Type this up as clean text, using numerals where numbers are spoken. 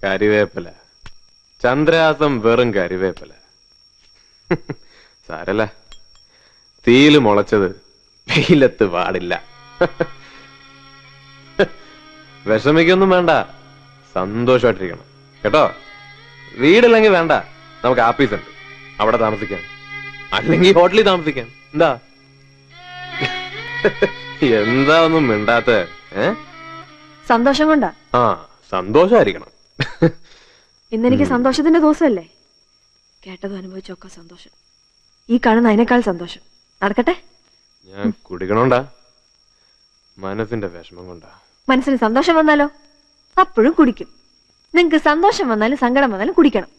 കരിവേപ്പില. ചന്ദ്രഹാസം വെറും കരിവേപ്പില. സാരല്ല, തീയില് മുളച്ചത് വെയിലത്ത് പാടില്ല. വിഷമിക്കൊന്നും വേണ്ട, സന്തോഷമായിട്ടിരിക്കണം കേട്ടോ. വീടില്ലെങ്കിൽ വേണ്ട, നമുക്ക് ആപ്പീസ് ഉണ്ട്, അവിടെ താമസിക്കാം. അല്ലെങ്കിൽ ഹോട്ടലിൽ താമസിക്കാം. എന്താ എന്താ ഒന്നും മിണ്ടാത്ത? സന്തോഷം കൊണ്ടാ. ആ, സന്തോഷായിരിക്കണം. ഇന്നെനിക്ക് സന്തോഷത്തിന്റെ ദിവസമല്ലേ? കേട്ടതും അനുഭവിച്ചൊക്കെ സന്തോഷം. ഈ കാണുന്ന അതിനേക്കാൾ സന്തോഷം. നടക്കട്ടെ. ഞാൻ കുടിക്കണോണ്ടാ, മനസ്സിന്റെ വിഷമം കൊണ്ടാ. മനസ്സിന് സന്തോഷം വന്നാലോ അപ്പോഴും കുടിക്കും. നിങ്ങക്ക് സന്തോഷം വന്നാലും സങ്കടം വന്നാലും കുടിക്കണം.